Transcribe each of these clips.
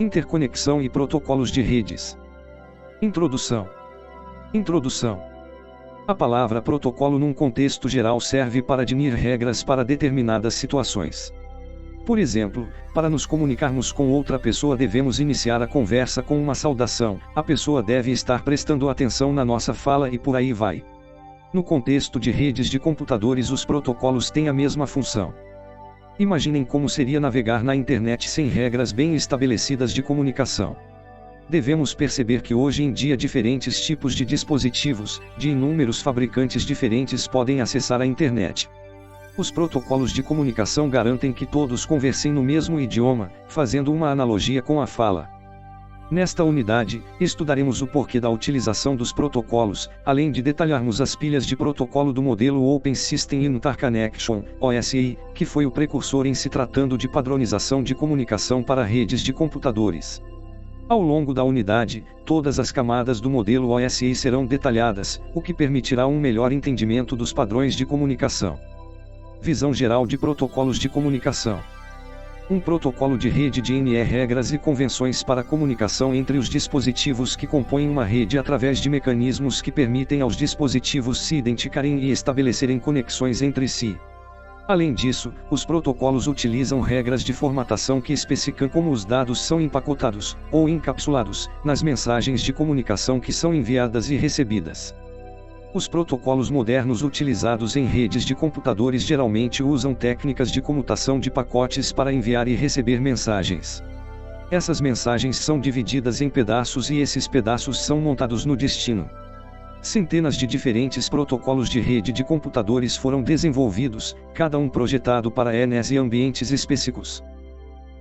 Interconexão e protocolos de redes. Introdução. Introdução. A palavra protocolo num contexto geral serve para definir regras para determinadas situações. Por exemplo, para nos comunicarmos com outra pessoa devemos iniciar a conversa com uma saudação, a pessoa deve estar prestando atenção na nossa fala e por aí vai. No contexto de redes de computadores os protocolos têm a mesma função. Imaginem como seria navegar na internet sem regras bem estabelecidas de comunicação. Devemos perceber que hoje em dia diferentes tipos de dispositivos, de inúmeros fabricantes diferentes podem acessar a internet. Os protocolos de comunicação garantem que todos conversem no mesmo idioma, fazendo uma analogia com a fala. Nesta unidade, estudaremos o porquê da utilização dos protocolos, além de detalharmos as pilhas de protocolo do modelo Open System Interconnection, OSI, que foi o precursor em se tratando de padronização de comunicação para redes de computadores. Ao longo da unidade, todas as camadas do modelo OSI serão detalhadas, o que permitirá um melhor entendimento dos padrões de comunicação. Visão geral de protocolos de comunicação. Um protocolo de rede DNE regras e convenções para comunicação entre os dispositivos que compõem uma rede através de mecanismos que permitem aos dispositivos se identificarem e estabelecerem conexões entre si. Além disso, os protocolos utilizam regras de formatação que especificam como os dados são empacotados, ou encapsulados, nas mensagens de comunicação que são enviadas e recebidas. Os protocolos modernos utilizados em redes de computadores geralmente usam técnicas de comutação de pacotes para enviar e receber mensagens. Essas mensagens são divididas em pedaços e esses pedaços são montados no destino. Centenas de diferentes protocolos de rede de computadores foram desenvolvidos, cada um projetado para N ambientes específicos.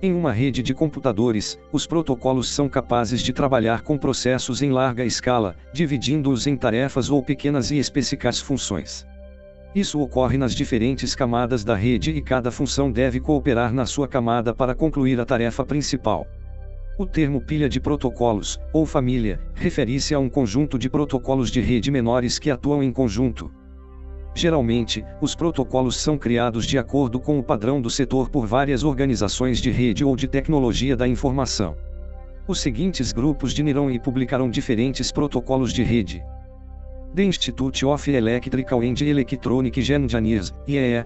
Em uma rede de computadores, os protocolos são capazes de trabalhar com processos em larga escala, dividindo-os em tarefas ou pequenas e específicas funções. Isso ocorre nas diferentes camadas da rede e cada função deve cooperar na sua camada para concluir a tarefa principal. O termo pilha de protocolos, ou família, refere-se a um conjunto de protocolos de rede menores que atuam em conjunto. Geralmente, os protocolos são criados de acordo com o padrão do setor por várias organizações de rede ou de tecnologia da informação. Os seguintes grupos definiram e publicaram diferentes protocolos de rede. The Institute of Electrical and Electronic Engineers, IEE.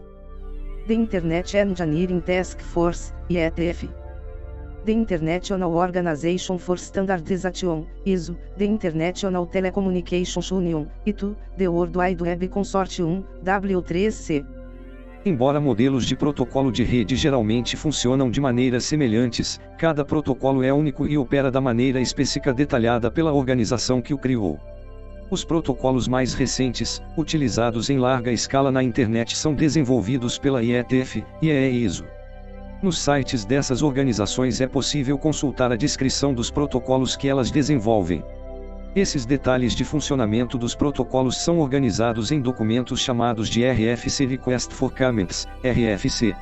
The Internet Engineering Task Force, IETF. The International Organization for Standardization, ISO, The International Telecommunications Union, ITU, The World Wide Web Consortium, W3C. Embora modelos de protocolo de rede geralmente funcionam de maneiras semelhantes, cada protocolo é único e opera da maneira específica detalhada pela organização que o criou. Os protocolos mais recentes, utilizados em larga escala na internet são desenvolvidos pela IETF, IEE e ISO. Nos sites dessas organizações é possível consultar a descrição dos protocolos que elas desenvolvem. Esses detalhes de funcionamento dos protocolos são organizados em documentos chamados de RFC Request for Comments, RFC.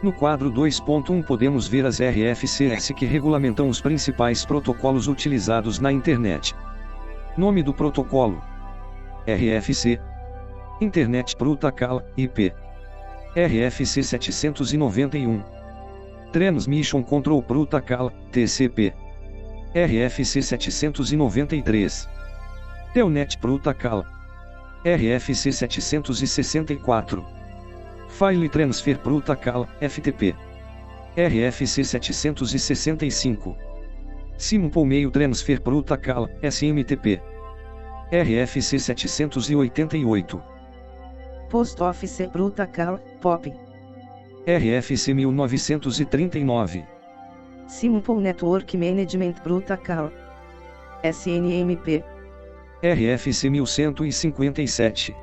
No quadro 2.1 podemos ver as RFCs que regulamentam os principais protocolos utilizados na internet. Nome do protocolo: RFC Internet Protocol, IP. RFC 791. Transmission Control Protocol, TCP. RFC 793. Telnet Protocol. RFC 764. File Transfer Protocol, FTP. RFC 765. Simple Mail Transfer Protocol, SMTP. RFC 788. Post Office Protocol, POP. RFC 1939. Simple Network Management Protocol. SNMP. RFC 1157.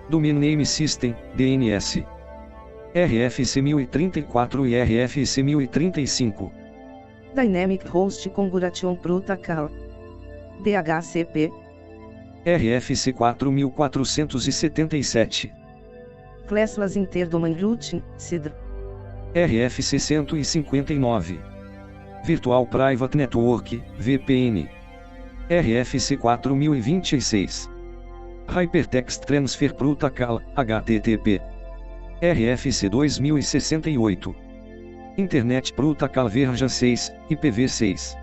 Domain Name System, DNS. RFC 1034 e RFC 1035. Dynamic Host Configuration Protocol. DHCP. RFC 4477. Classless Interdomain Routing, CIDR. RFC 159. Virtual Private Network, VPN. RFC 4026. Hypertext Transfer Protocol, HTTP. RFC 2068. Internet Protocol Version 6, IPv6.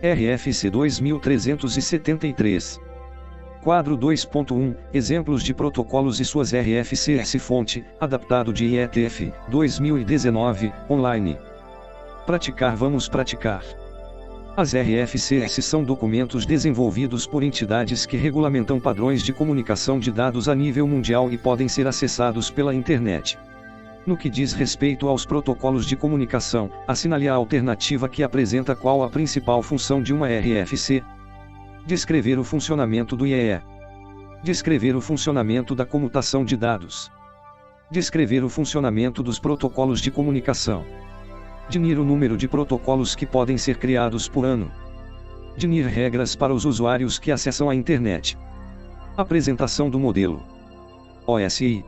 RFC 2373. Quadro 2.1, exemplos de protocolos e suas RFCs. Fonte, adaptado de IETF, 2019, online. Praticar. Vamos praticar. As RFCs são documentos desenvolvidos por entidades que regulamentam padrões de comunicação de dados a nível mundial e podem ser acessados pela internet. No que diz respeito aos protocolos de comunicação, assinale a alternativa que apresenta qual a principal função de uma RFC. Descrever o funcionamento do IEE. Descrever o funcionamento da comutação de dados. Descrever o funcionamento dos protocolos de comunicação. Definir o número de protocolos que podem ser criados por ano. Definir regras para os usuários que acessam a internet. Apresentação do modelo OSI.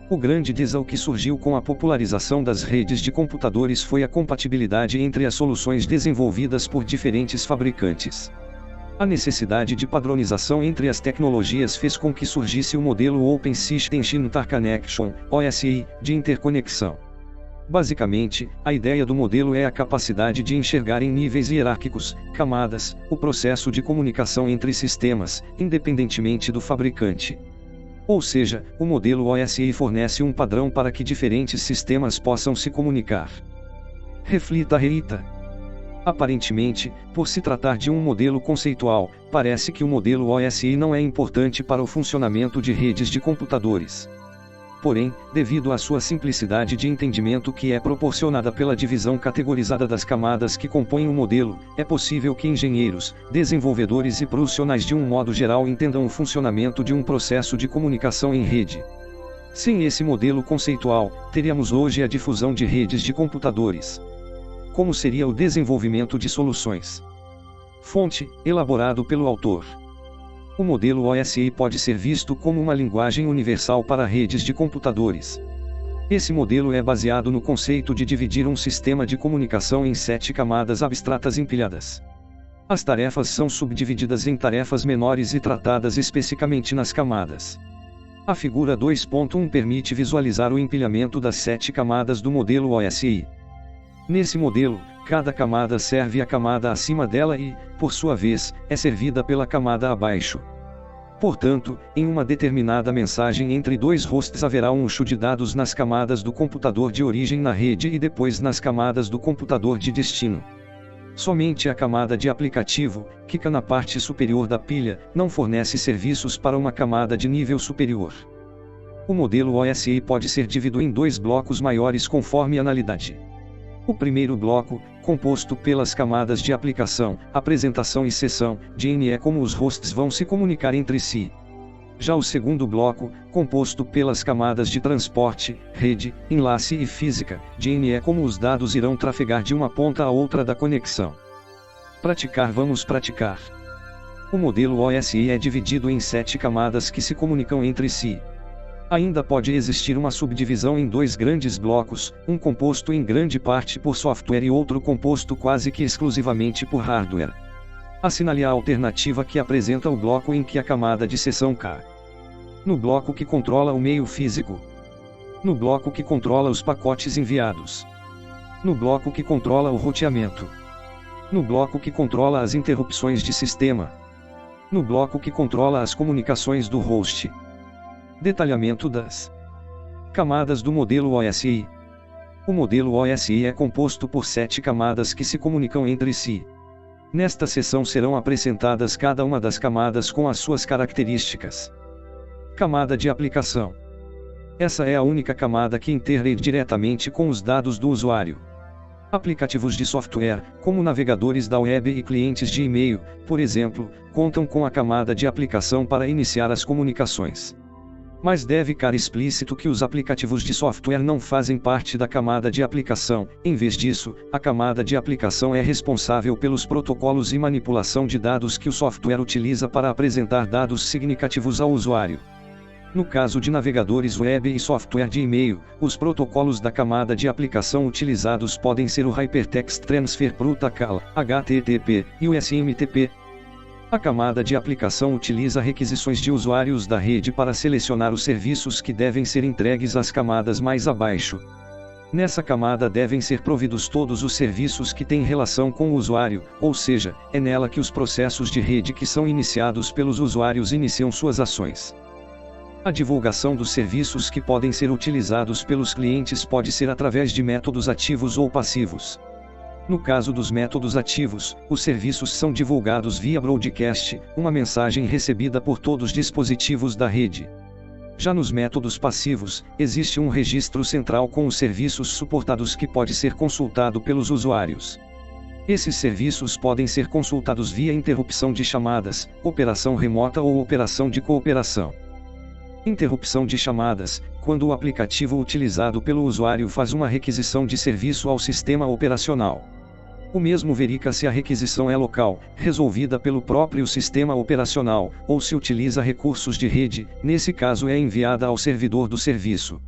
O grande desafio que surgiu com a popularização das redes de computadores foi a compatibilidade entre as soluções desenvolvidas por diferentes fabricantes. A necessidade de padronização entre as tecnologias fez com que surgisse o modelo Open System Interconnection, OSI, de interconexão. Basicamente, a ideia do modelo é a capacidade de enxergar em níveis hierárquicos, camadas, o processo de comunicação entre sistemas, independentemente do fabricante. Ou seja, o modelo OSI fornece um padrão para que diferentes sistemas possam se comunicar. Reflita. Aparentemente, por se tratar de um modelo conceitual, parece que o modelo OSI não é importante para o funcionamento de redes de computadores. Porém, devido à sua simplicidade de entendimento que é proporcionada pela divisão categorizada das camadas que compõem o modelo, é possível que engenheiros, desenvolvedores e profissionais de um modo geral entendam o funcionamento de um processo de comunicação em rede. Sem esse modelo conceitual, teríamos hoje a difusão de redes de computadores. Como seria o desenvolvimento de soluções? Fonte, elaborado pelo autor. O modelo OSI pode ser visto como uma linguagem universal para redes de computadores. Esse modelo é baseado no conceito de dividir um sistema de comunicação em 7 camadas abstratas empilhadas. As tarefas são subdivididas em tarefas menores e tratadas especificamente nas camadas. A figura 2.1 permite visualizar o empilhamento das 7 camadas do modelo OSI. Nesse modelo, cada camada serve a camada acima dela e, por sua vez, é servida pela camada abaixo. Portanto, em uma determinada mensagem entre dois hosts haverá um eixo de dados nas camadas do computador de origem na rede e depois nas camadas do computador de destino. Somente a camada de aplicativo, que fica na parte superior da pilha, não fornece serviços para uma camada de nível superior. O modelo OSI pode ser dividido em 2 blocos maiores conforme a analidade. O primeiro bloco, composto pelas camadas de aplicação, apresentação e sessão, DN é como os hosts vão se comunicar entre si. Já o segundo bloco, composto pelas camadas de transporte, rede, enlace e física, DN é como os dados irão trafegar de uma ponta a outra da conexão. Praticar. Vamos praticar. O modelo OSI é dividido em 7 camadas que se comunicam entre si. Ainda pode existir uma subdivisão em 2 grandes blocos, um composto em grande parte por software e outro composto quase que exclusivamente por hardware. Assinale a alternativa que apresenta o bloco em que a camada de seção cai. No bloco que controla o meio físico. No bloco que controla os pacotes enviados. No bloco que controla o roteamento. No bloco que controla as interrupções de sistema. No bloco que controla as comunicações do host. Detalhamento das camadas do modelo OSI. O modelo OSI é composto por 7 camadas que se comunicam entre si. Nesta seção serão apresentadas cada uma das camadas com as suas características. Camada de aplicação. Essa é a única camada que interage diretamente com os dados do usuário. Aplicativos de software, como navegadores da web e clientes de e-mail, por exemplo, contam com a camada de aplicação para iniciar as comunicações. Mas deve ficar explícito que os aplicativos de software não fazem parte da camada de aplicação. Em vez disso, a camada de aplicação é responsável pelos protocolos e manipulação de dados que o software utiliza para apresentar dados significativos ao usuário. No caso de navegadores web e software de e-mail, os protocolos da camada de aplicação utilizados podem ser o Hypertext Transfer Protocol, HTTP, e o SMTP. A camada de aplicação utiliza requisições de usuários da rede para selecionar os serviços que devem ser entregues às camadas mais abaixo. Nessa camada devem ser providos todos os serviços que têm relação com o usuário, ou seja, é nela que os processos de rede que são iniciados pelos usuários iniciam suas ações. A divulgação dos serviços que podem ser utilizados pelos clientes pode ser através de métodos ativos ou passivos. No caso dos métodos ativos, os serviços são divulgados via broadcast, uma mensagem recebida por todos os dispositivos da rede. Já nos métodos passivos, existe um registro central com os serviços suportados que pode ser consultado pelos usuários. Esses serviços podem ser consultados via interrupção de chamadas, operação remota ou operação de cooperação. Interrupção de chamadas, quando o aplicativo utilizado pelo usuário faz uma requisição de serviço ao sistema operacional. O mesmo verifica se a requisição é local, resolvida pelo próprio sistema operacional, ou se utiliza recursos de rede, nesse caso é enviada ao servidor do serviço.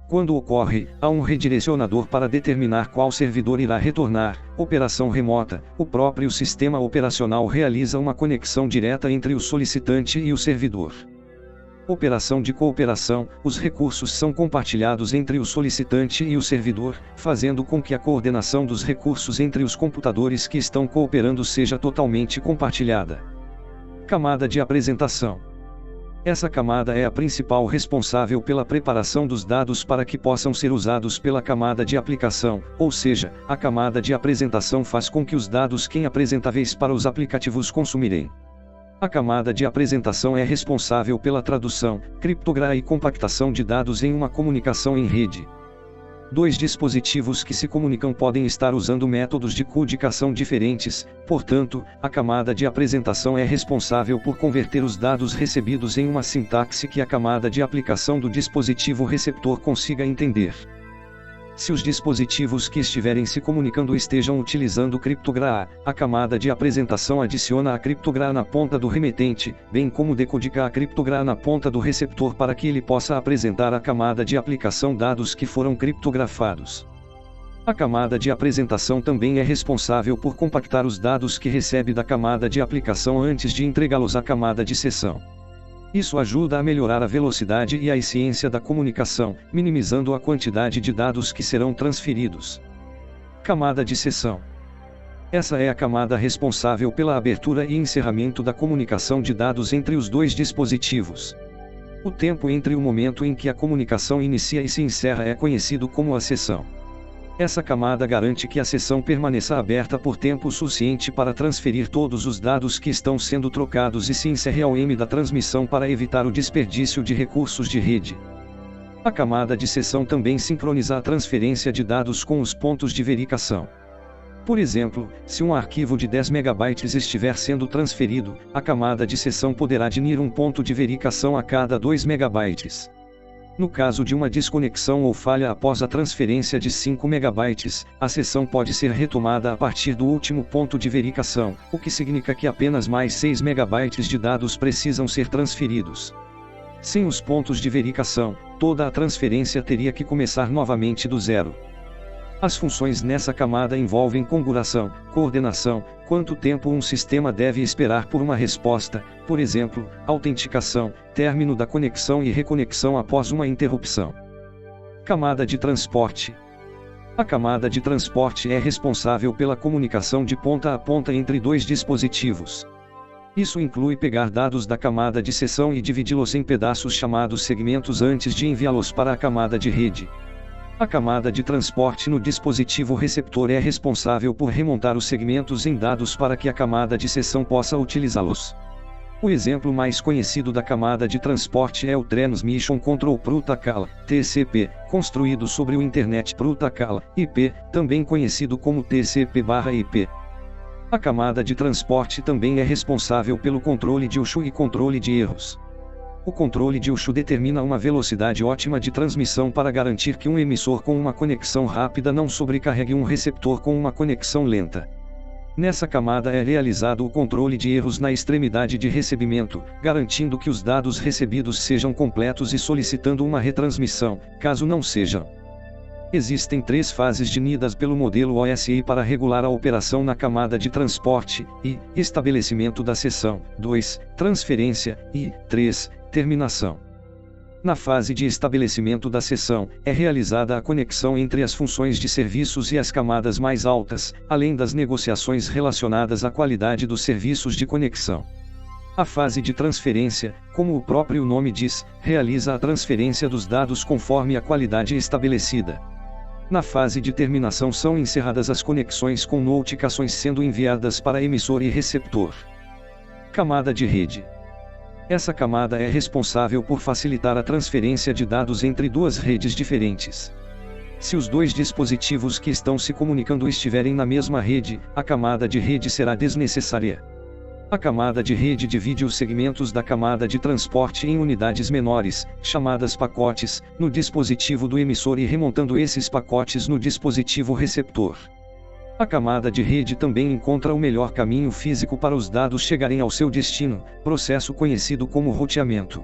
Quando ocorre, há um redirecionador para determinar qual servidor irá retornar. Operação remota, o próprio sistema operacional realiza uma conexão direta entre o solicitante e o servidor. Operação de cooperação, os recursos são compartilhados entre o solicitante e o servidor, fazendo com que a coordenação dos recursos entre os computadores que estão cooperando seja totalmente compartilhada. Camada de apresentação. Essa camada é a principal responsável pela preparação dos dados para que possam ser usados pela camada de aplicação, ou seja, a camada de apresentação faz com que os dados sejam apresentáveis para os aplicativos consumirem. A camada de apresentação é responsável pela tradução, criptografia e compactação de dados em uma comunicação em rede. Dois dispositivos que se comunicam podem estar usando métodos de codificação diferentes, portanto, a camada de apresentação é responsável por converter os dados recebidos em uma sintaxe que a camada de aplicação do dispositivo receptor consiga entender. Se os dispositivos que estiverem se comunicando estejam utilizando criptografia, a camada de apresentação adiciona a criptografia na ponta do remetente, bem como decodifica a criptografia na ponta do receptor para que ele possa apresentar à camada de aplicação dados que foram criptografados. A camada de apresentação também é responsável por compactar os dados que recebe da camada de aplicação antes de entregá-los à camada de sessão. Isso ajuda a melhorar a velocidade e a eficiência da comunicação, minimizando a quantidade de dados que serão transferidos. Camada de sessão. Essa é a camada responsável pela abertura e encerramento da comunicação de dados entre os dois dispositivos. O tempo entre o momento em que a comunicação inicia e se encerra é conhecido como a sessão. Essa camada garante que a sessão permaneça aberta por tempo suficiente para transferir todos os dados que estão sendo trocados e se encerre ao M da transmissão para evitar o desperdício de recursos de rede. A camada de sessão também sincroniza a transferência de dados com os pontos de verificação. Por exemplo, se um arquivo de 10 MB estiver sendo transferido, a camada de sessão poderá definir um ponto de verificação a cada 2 MB. No caso de uma desconexão ou falha após a transferência de 5 MB, a sessão pode ser retomada a partir do último ponto de verificação, o que significa que apenas mais 6 MB de dados precisam ser transferidos. Sem os pontos de verificação, toda a transferência teria que começar novamente do zero. As funções nessa camada envolvem configuração, coordenação, quanto tempo um sistema deve esperar por uma resposta, por exemplo, autenticação, término da conexão e reconexão após uma interrupção. Camada de transporte. A camada de transporte é responsável pela comunicação de ponta a ponta entre dois dispositivos. Isso inclui pegar dados da camada de sessão e dividi-los em pedaços chamados segmentos antes de enviá-los para a camada de rede. A camada de transporte no dispositivo receptor é responsável por remontar os segmentos em dados para que a camada de sessão possa utilizá-los. O exemplo mais conhecido da camada de transporte é o Transmission Control Protocol, TCP, construído sobre o Internet Protocol, IP, também conhecido como TCP/IP. A camada de transporte também é responsável pelo controle de issue e controle de erros. O controle de issue determina uma velocidade ótima de transmissão para garantir que um emissor com uma conexão rápida não sobrecarregue um receptor com uma conexão lenta. Nessa camada é realizado o controle de erros na extremidade de recebimento, garantindo que os dados recebidos sejam completos e solicitando uma retransmissão, caso não sejam. Existem 3 fases definidas pelo modelo OSI para regular a operação na camada de transporte, e, estabelecimento da sessão, 2, transferência, e, 3, terminação. Na fase de estabelecimento da seção, é realizada a conexão entre as funções de serviços e as camadas mais altas, além das negociações relacionadas à qualidade dos serviços de conexão. A fase de transferência, como o próprio nome diz, realiza a transferência dos dados conforme a qualidade estabelecida. Na fase de terminação são encerradas as conexões com notificações sendo enviadas para emissor e receptor. Camada de rede. Essa camada é responsável por facilitar a transferência de dados entre duas redes diferentes. Se os dois dispositivos que estão se comunicando estiverem na mesma rede, a camada de rede será desnecessária. A camada de rede divide os segmentos da camada de transporte em unidades menores, chamadas pacotes, no dispositivo do emissor e remontando esses pacotes no dispositivo receptor. A camada de rede também encontra o melhor caminho físico para os dados chegarem ao seu destino, processo conhecido como roteamento.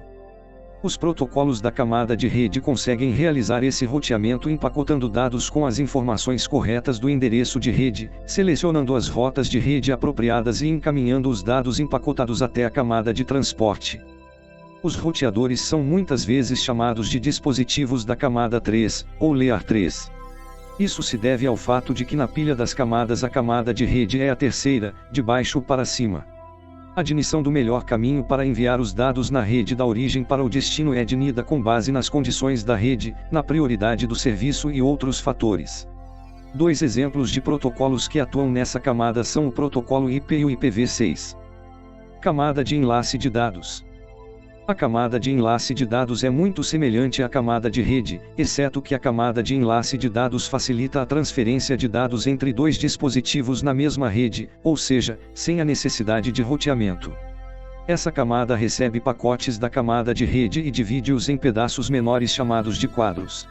Os protocolos da camada de rede conseguem realizar esse roteamento empacotando dados com as informações corretas do endereço de rede, selecionando as rotas de rede apropriadas e encaminhando os dados empacotados até a camada de transporte. Os roteadores são muitas vezes chamados de dispositivos da camada 3, ou Layer 3. Isso se deve ao fato de que na pilha das camadas a camada de rede é a terceira, de baixo para cima. A definição do melhor caminho para enviar os dados na rede da origem para o destino é definida com base nas condições da rede, na prioridade do serviço e outros fatores. Dois exemplos de protocolos que atuam nessa camada são o protocolo IP e o IPv6. Camada de enlace de dados. A camada de enlace de dados é muito semelhante à camada de rede, exceto que a camada de enlace de dados facilita a transferência de dados entre dois dispositivos na mesma rede, ou seja, sem a necessidade de roteamento. Essa camada recebe pacotes da camada de rede e divide-os em pedaços menores chamados de quadros.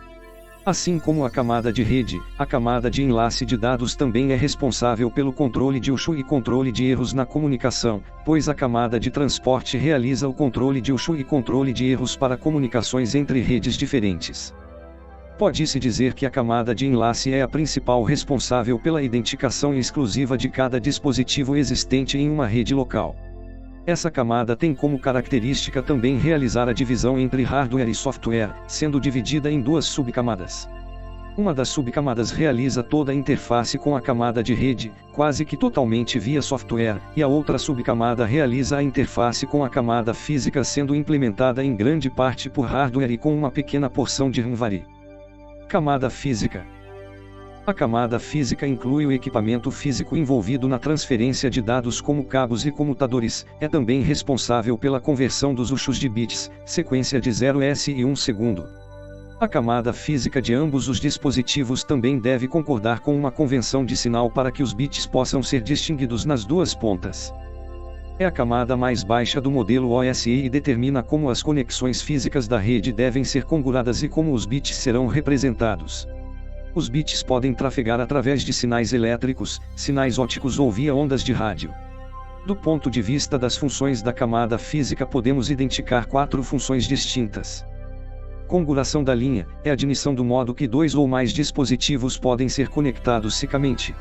Assim como a camada de rede, a camada de enlace de dados também é responsável pelo controle de issue e controle de erros na comunicação, pois a camada de transporte realiza o controle de issue e controle de erros para comunicações entre redes diferentes. Pode-se dizer que a camada de enlace é a principal responsável pela identificação exclusiva de cada dispositivo existente em uma rede local. Essa camada tem como característica também realizar a divisão entre hardware e software, sendo dividida em duas subcamadas. Uma das subcamadas realiza toda a interface com a camada de rede, quase que totalmente via software, e a outra subcamada realiza a interface com a camada física sendo implementada em grande parte por hardware e com uma pequena porção de firmware. Camada física. A camada física inclui o equipamento físico envolvido na transferência de dados como cabos e comutadores, é também responsável pela conversão dos issues de bits, sequência de 0s e 1 segundo. A camada física de ambos os dispositivos também deve concordar com uma convenção de sinal para que os bits possam ser distinguidos nas duas pontas. É a camada mais baixa do modelo OSI e determina como as conexões físicas da rede devem ser configuradas e como os bits serão representados. Os bits podem trafegar através de sinais elétricos, sinais ópticos ou via ondas de rádio. Do ponto de vista das funções da camada física podemos identificar 4 funções distintas. Configuração da linha, é a definição do modo que dois ou mais dispositivos podem ser conectados simultaneamente.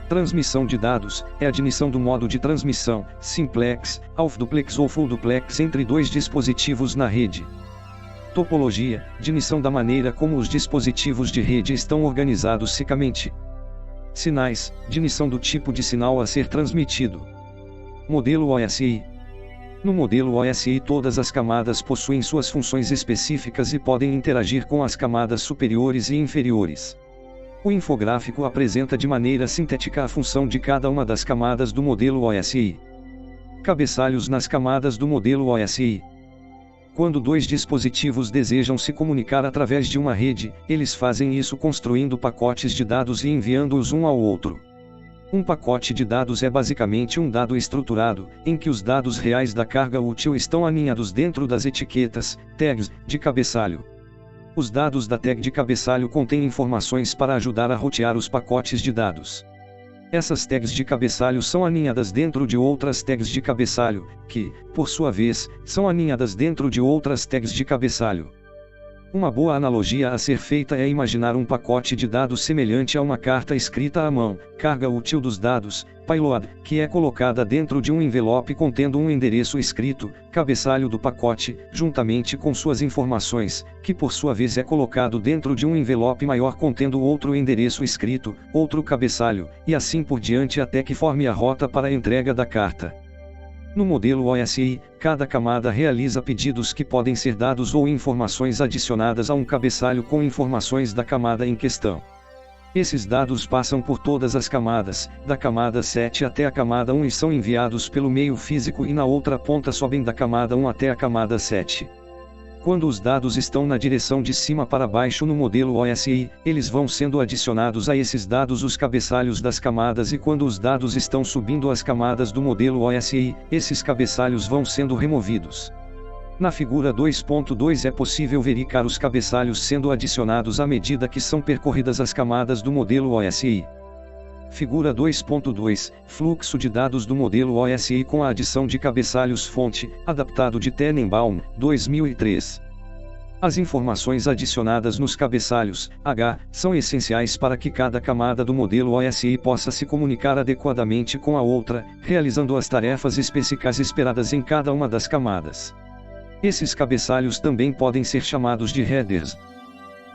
Transmissão de dados, é a definição do modo de transmissão, simplex, half duplex ou full duplex entre dois dispositivos na rede. Topologia, definição da maneira como os dispositivos de rede estão organizados simultaneamente. Sinais, definição do tipo de sinal a ser transmitido. Modelo OSI. No modelo OSI todas as camadas possuem suas funções específicas e podem interagir com as camadas superiores e inferiores. O infográfico apresenta de maneira sintética a função de cada uma das camadas do modelo OSI. Cabeçalhos nas camadas do modelo OSI. Quando dois dispositivos desejam se comunicar através de uma rede, eles fazem isso construindo pacotes de dados e enviando-os um ao outro. Um pacote de dados é basicamente um dado estruturado, em que os dados reais da carga útil estão aninhados dentro das etiquetas, tags, de cabeçalho. Os dados da tag de cabeçalho contêm informações para ajudar a rotear os pacotes de dados. Essas tags de cabeçalho são aninhadas dentro de outras tags de cabeçalho, que, por sua vez, são aninhadas dentro de outras tags de cabeçalho. Uma boa analogia a ser feita é imaginar um pacote de dados semelhante a uma carta escrita à mão, carga útil dos dados, payload, que é colocada dentro de um envelope contendo um endereço escrito, cabeçalho do pacote, juntamente com suas informações, que por sua vez é colocado dentro de um envelope maior contendo outro endereço escrito, outro cabeçalho, e assim por diante até que forme a rota para a entrega da carta. No modelo OSI, cada camada realiza pedidos que podem ser dados ou informações adicionadas a um cabeçalho com informações da camada em questão. Esses dados passam por todas as camadas, da camada 7 até a camada 1 e são enviados pelo meio físico e na outra ponta sobem da camada 1 até a camada 7. Quando os dados estão na direção de cima para baixo no modelo OSI, eles vão sendo adicionados a esses dados os cabeçalhos das camadas e quando os dados estão subindo as camadas do modelo OSI, esses cabeçalhos vão sendo removidos. Na figura 2.2 é possível verificar os cabeçalhos sendo adicionados à medida que são percorridas as camadas do modelo OSI. Figura 2.2, fluxo de dados do modelo OSI com a adição de cabeçalhos fonte, adaptado de Tenenbaum, 2003. As informações adicionadas nos cabeçalhos, H, são essenciais para que cada camada do modelo OSI possa se comunicar adequadamente com a outra, realizando as tarefas específicas esperadas em cada uma das camadas. Esses cabeçalhos também podem ser chamados de headers.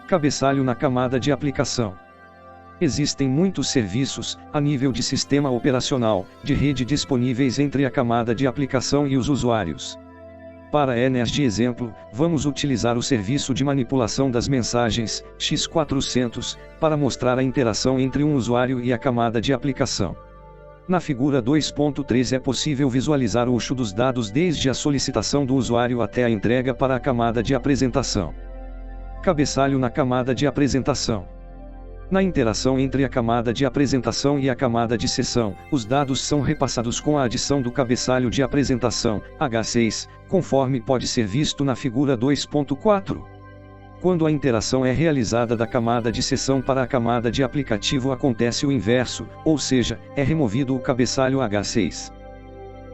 Cabeçalho na camada de aplicação. Existem muitos serviços, a nível de sistema operacional, de rede disponíveis entre a camada de aplicação e os usuários. Para de exemplo, vamos utilizar o serviço de manipulação das mensagens, X400, para mostrar a interação entre um usuário e a camada de aplicação. Na figura 2.3 é possível visualizar o uso dos dados desde a solicitação do usuário até a entrega para a camada de apresentação. Cabeçalho na camada de apresentação. Na interação entre a camada de apresentação e a camada de sessão, os dados são repassados com a adição do cabeçalho de apresentação, H6, conforme pode ser visto na figura 2.4. Quando a interação é realizada da camada de sessão para a camada de aplicativo acontece o inverso, ou seja, é removido o cabeçalho H6.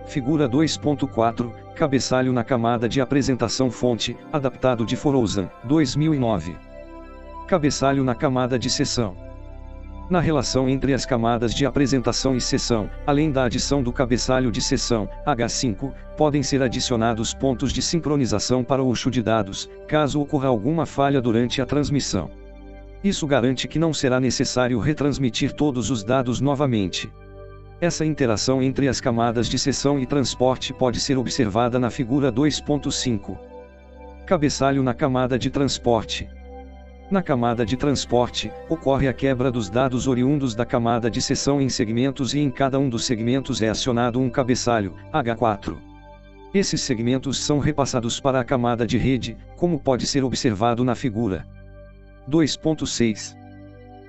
Figura 2.4, cabeçalho na camada de apresentação fonte, adaptado de Forouzan, 2009. Cabeçalho na camada de sessão. Na relação entre as camadas de apresentação e sessão, além da adição do cabeçalho de sessão, H5, podem ser adicionados pontos de sincronização para o uso de dados, caso ocorra alguma falha durante a transmissão. Isso garante que não será necessário retransmitir todos os dados novamente. Essa interação entre as camadas de sessão e transporte pode ser observada na figura 2.5. Cabeçalho na camada de transporte. Na camada de transporte, ocorre a quebra dos dados oriundos da camada de sessão em segmentos e em cada um dos segmentos é acionado um cabeçalho, H4. Esses segmentos são repassados para a camada de rede, como pode ser observado na figura 2.6.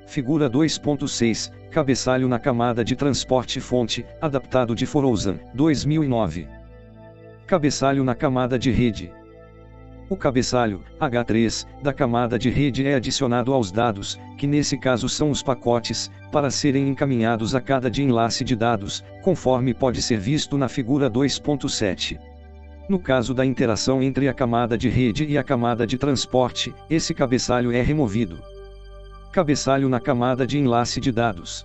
Figura 2.6, cabeçalho na camada de transporte fonte, adaptado de Forouzan, 2009. Cabeçalho na camada de rede. O cabeçalho, H3, da camada de rede é adicionado aos dados, que nesse caso são os pacotes, para serem encaminhados a cada enlace de dados, conforme pode ser visto na figura 2.7. No caso da interação entre a camada de rede e a camada de transporte, esse cabeçalho é removido. Cabeçalho na camada de enlace de dados.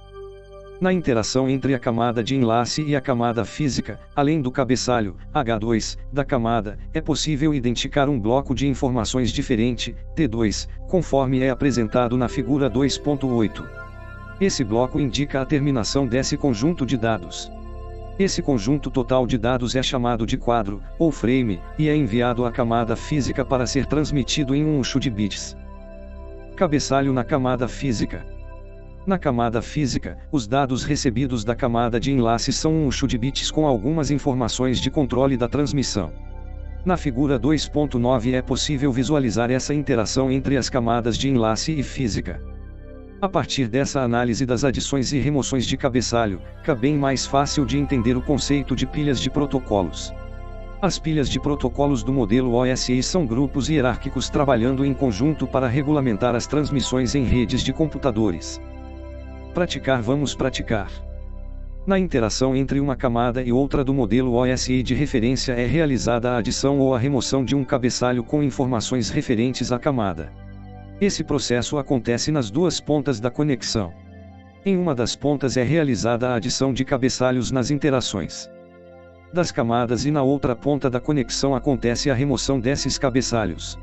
Na interação entre a camada de enlace e a camada física, além do cabeçalho, H2, da camada, é possível identificar um bloco de informações diferente, T2, conforme é apresentado na figura 2.8. Esse bloco indica a terminação desse conjunto de dados. Esse conjunto total de dados é chamado de quadro, ou frame, e é enviado à camada física para ser transmitido em um uso de bits. Cabeçalho na camada física. Na camada física, os dados recebidos da camada de enlace são um uso de bits com algumas informações de controle da transmissão. Na figura 2.9 é possível visualizar essa interação entre as camadas de enlace e física. A partir dessa análise das adições e remoções de cabeçalho, fica bem mais fácil de entender o conceito de pilhas de protocolos. As pilhas de protocolos do modelo OSI são grupos hierárquicos trabalhando em conjunto para regulamentar as transmissões em redes de computadores. Vamos praticar. Na interação entre uma camada e outra do modelo OSI de referência é realizada a adição ou a remoção de um cabeçalho com informações referentes à camada. Esse processo acontece nas duas pontas da conexão. Em uma das pontas é realizada a adição de cabeçalhos nas interações das camadas e na outra ponta da conexão acontece a remoção desses cabeçalhos.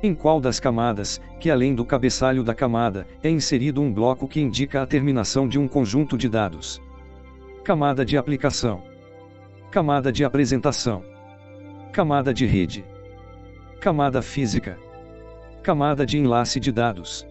Em qual das camadas, que além do cabeçalho da camada, é inserido um bloco que indica a terminação de um conjunto de dados. Camada de aplicação. Camada de apresentação. Camada de rede. Camada física. Camada de enlace de dados.